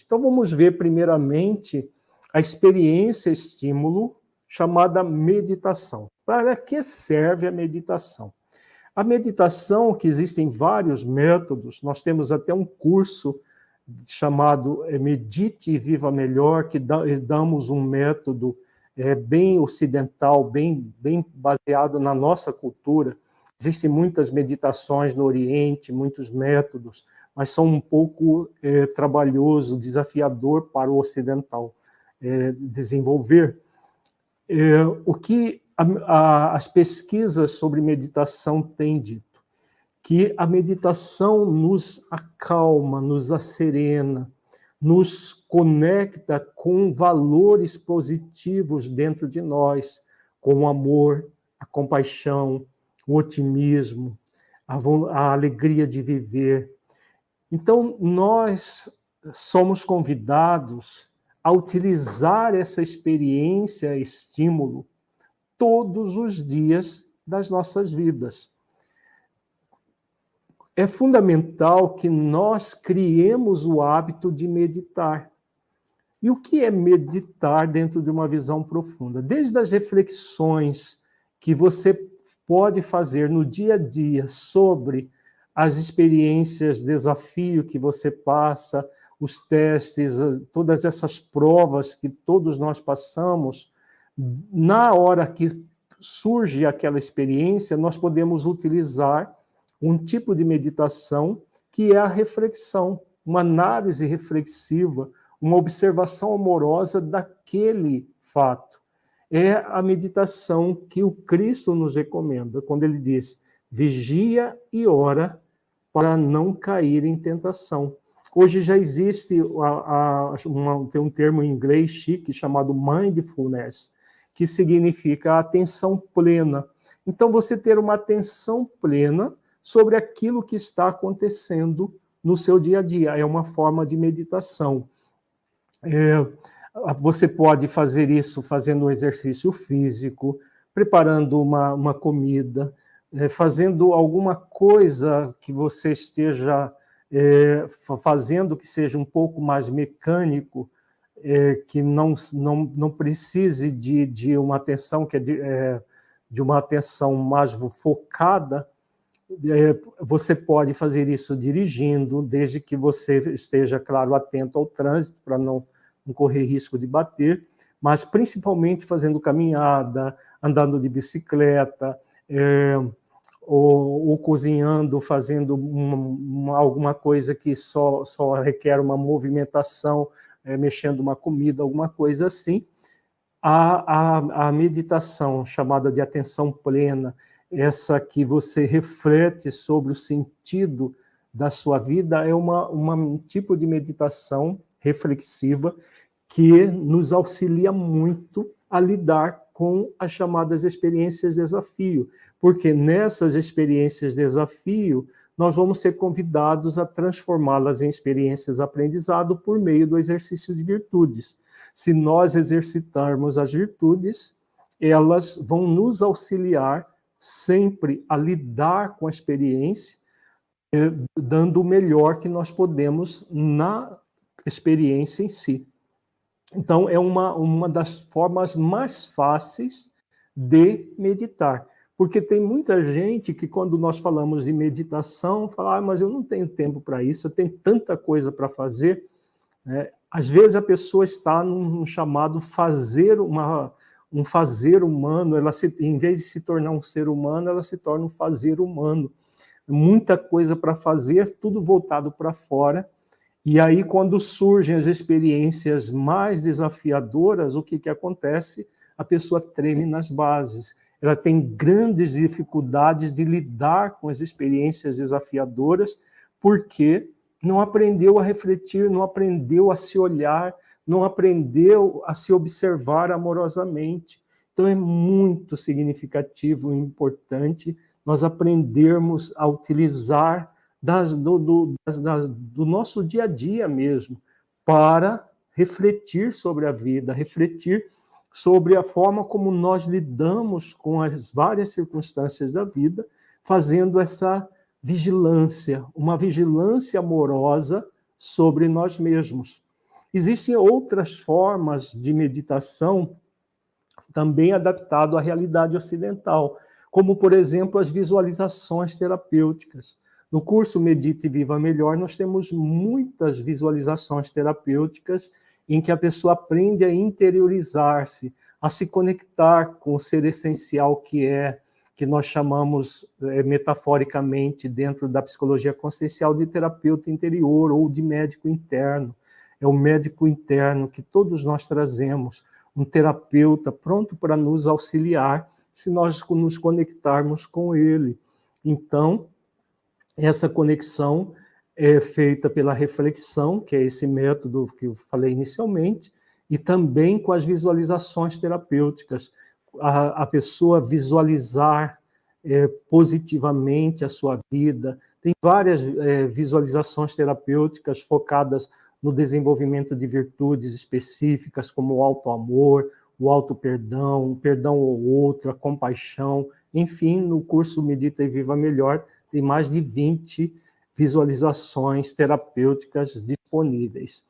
Então, vamos ver, primeiramente, a experiência estímulo chamada meditação. Para que serve a meditação? A meditação, que existem vários métodos, nós temos até um curso chamado Medite e Viva Melhor, que damos um método bem ocidental, bem baseado na nossa cultura. Existem muitas meditações no Oriente, muitos métodos, mas são um pouco trabalhoso, desafiador para o ocidental desenvolver. O que as pesquisas sobre meditação têm dito? Que a meditação nos acalma, nos acerena, nos conecta com valores positivos dentro de nós, com o amor, a compaixão, o otimismo, a alegria de viver. Então, nós somos convidados a utilizar essa experiência, estímulo, todos os dias das nossas vidas. É fundamental que nós criemos o hábito de meditar. E o que é meditar dentro de uma visão profunda? Desde as reflexões que você pode fazer no dia a dia sobre as experiências, desafio que você passa, os testes, todas essas provas que todos nós passamos, na hora que surge aquela experiência, nós podemos utilizar um tipo de meditação que é a reflexão, uma análise reflexiva, uma observação amorosa daquele fato. É a meditação que o Cristo nos recomenda, quando ele diz: vigia e ora para não cair em tentação. Hoje já existe tem um termo em inglês chique chamado mindfulness, que significa atenção plena. Então, você ter uma atenção plena sobre aquilo que está acontecendo no seu dia a dia. É uma forma de meditação. Você pode fazer isso fazendo um exercício físico, preparando uma comida, fazendo alguma coisa que você esteja fazendo que seja um pouco mais mecânico, que não precise de uma atenção de uma atenção mais focada. Você pode fazer isso dirigindo, desde que você esteja, claro, atento ao trânsito, para não correr risco de bater, mas principalmente fazendo caminhada, andando de bicicleta, ou cozinhando, fazendo alguma coisa que só requer uma movimentação, mexendo uma comida, alguma coisa assim. A meditação, chamada de atenção plena, essa que você reflete sobre o sentido da sua vida, é um tipo de meditação reflexiva que nos auxilia muito a lidar com as chamadas experiências de desafio, porque nessas experiências de desafio, nós vamos ser convidados a transformá-las em experiências de aprendizado por meio do exercício de virtudes. Se nós exercitarmos as virtudes, elas vão nos auxiliar sempre a lidar com a experiência, dando o melhor que nós podemos na experiência em si. Então, é uma das formas mais fáceis de meditar. Porque tem muita gente que, quando nós falamos de meditação, fala: mas eu não tenho tempo para isso, eu tenho tanta coisa para fazer. Às vezes a pessoa está num chamado um fazer humano, em vez de se tornar um ser humano, ela se torna um fazer humano. Muita coisa para fazer, tudo voltado para fora. E aí, quando surgem as experiências mais desafiadoras, o que acontece? A pessoa treme nas bases. Ela tem grandes dificuldades de lidar com as experiências desafiadoras, porque não aprendeu a refletir, não aprendeu a se olhar, não aprendeu a se observar amorosamente. Então, é muito significativo e importante nós aprendermos a utilizar do nosso dia a dia mesmo, para refletir sobre a vida, refletir sobre a forma como nós lidamos com as várias circunstâncias da vida, fazendo essa vigilância, uma vigilância amorosa sobre nós mesmos. Existem outras formas de meditação também adaptado à realidade ocidental, como, por exemplo, as visualizações terapêuticas. No curso Medite e Viva Melhor, nós temos muitas visualizações terapêuticas em que a pessoa aprende a interiorizar-se, a se conectar com o ser essencial que nós chamamos metaforicamente dentro da psicologia consciencial de terapeuta interior ou de médico interno. É o médico interno que todos nós trazemos, um terapeuta pronto para nos auxiliar se nós nos conectarmos com ele. Então, essa conexão é feita pela reflexão, que é esse método que eu falei inicialmente, e também com as visualizações terapêuticas. A pessoa visualizar positivamente a sua vida. Tem várias visualizações terapêuticas focadas no desenvolvimento de virtudes específicas, como o auto-amor, o auto-perdão, o perdão ao outro, a compaixão. Enfim, no curso Medita e Viva Melhor, tem mais de 20 visualizações terapêuticas disponíveis.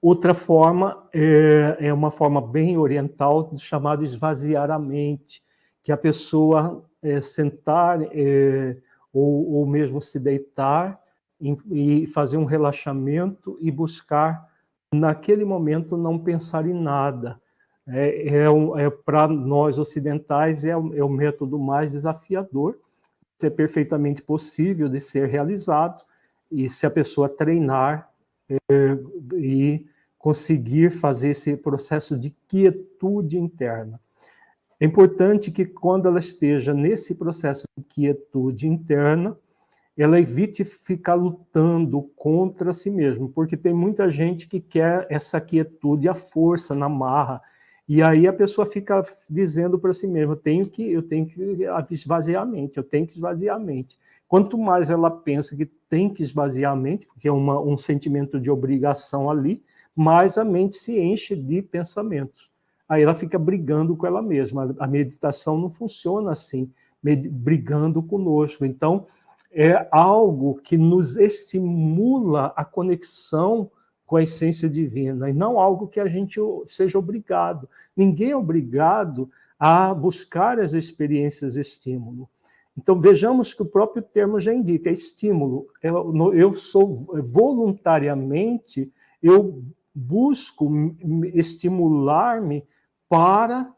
Outra forma é uma forma bem oriental, chamada esvaziar a mente, que a pessoa sentar ou mesmo se deitar e fazer um relaxamento e buscar, naquele momento, não pensar em nada. Para nós ocidentais, é o método mais desafiador, é perfeitamente possível de ser realizado, e se a pessoa treinar e conseguir fazer esse processo de quietude interna. É importante que, quando ela esteja nesse processo de quietude interna, ela evite ficar lutando contra si mesma, porque tem muita gente que quer essa quietude à força, na marra, e aí a pessoa fica dizendo para si mesma, eu tenho que esvaziar a mente, eu tenho que esvaziar a mente. Quanto mais ela pensa que tem que esvaziar a mente, porque é um sentimento de obrigação ali, mais a mente se enche de pensamentos. Aí ela fica brigando com ela mesma. A meditação não funciona assim, brigando conosco. Então, é algo que nos estimula a conexão com a essência divina, e não algo que a gente seja obrigado. Ninguém é obrigado a buscar as experiências estímulo. Então, vejamos que o próprio termo já indica, é estímulo. Eu sou voluntariamente, eu busco estimular-me para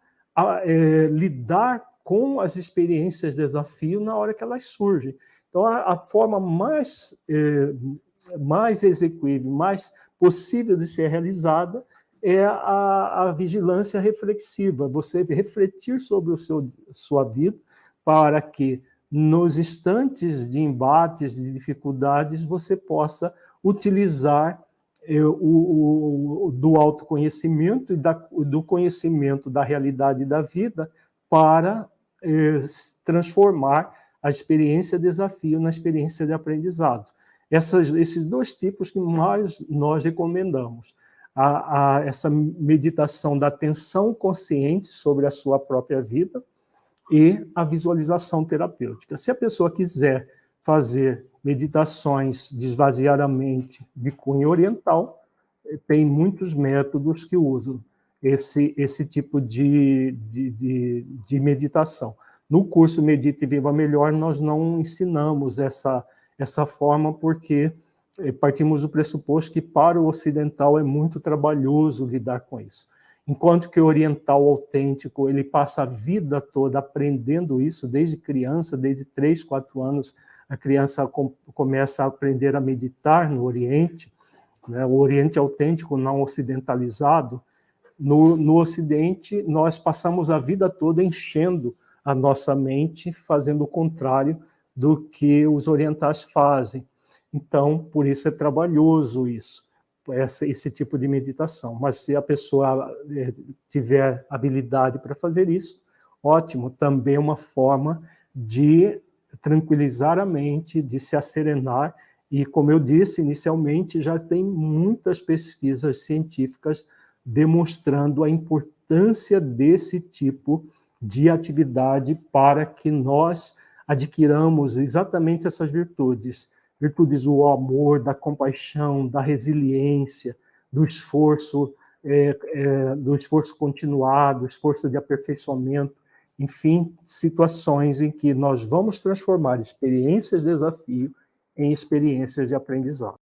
lidar com as experiências de desafio na hora que elas surgem. Então, a forma mais execuível, mais possível de ser realizada é a vigilância reflexiva, você refletir sobre sua vida para que, nos instantes de embates, de dificuldades, você possa utilizar do autoconhecimento e do conhecimento da realidade da vida para transformar a experiência de desafio na experiência de aprendizado. Esses dois tipos que mais nós recomendamos. Essa meditação da atenção consciente sobre a sua própria vida e a visualização terapêutica. Se a pessoa quiser fazer meditações de esvaziar a mente de cunho oriental, tem muitos métodos que usam esse tipo de meditação. No curso Medite e Viva Melhor, nós não ensinamos essa forma, porque partimos do pressuposto que, para o ocidental, é muito trabalhoso lidar com isso. Enquanto que o oriental autêntico, ele passa a vida toda aprendendo isso, desde criança, desde 3, 4 anos, a criança começa a aprender a meditar no Oriente, né? O Oriente autêntico, não ocidentalizado. No Ocidente, nós passamos a vida toda enchendo a nossa mente, fazendo o contrário do que os orientais fazem. Então, por isso é trabalhoso isso, esse tipo de meditação. Mas se a pessoa tiver habilidade para fazer isso, ótimo. Também é uma forma de tranquilizar a mente, de se asserenar. E, como eu disse inicialmente, já tem muitas pesquisas científicas demonstrando a importância desse tipo de atividade para que nós adquiramos exatamente essas virtudes do amor, da compaixão, da resiliência, do esforço, do esforço continuado, esforço de aperfeiçoamento, enfim, situações em que nós vamos transformar experiências de desafio em experiências de aprendizado.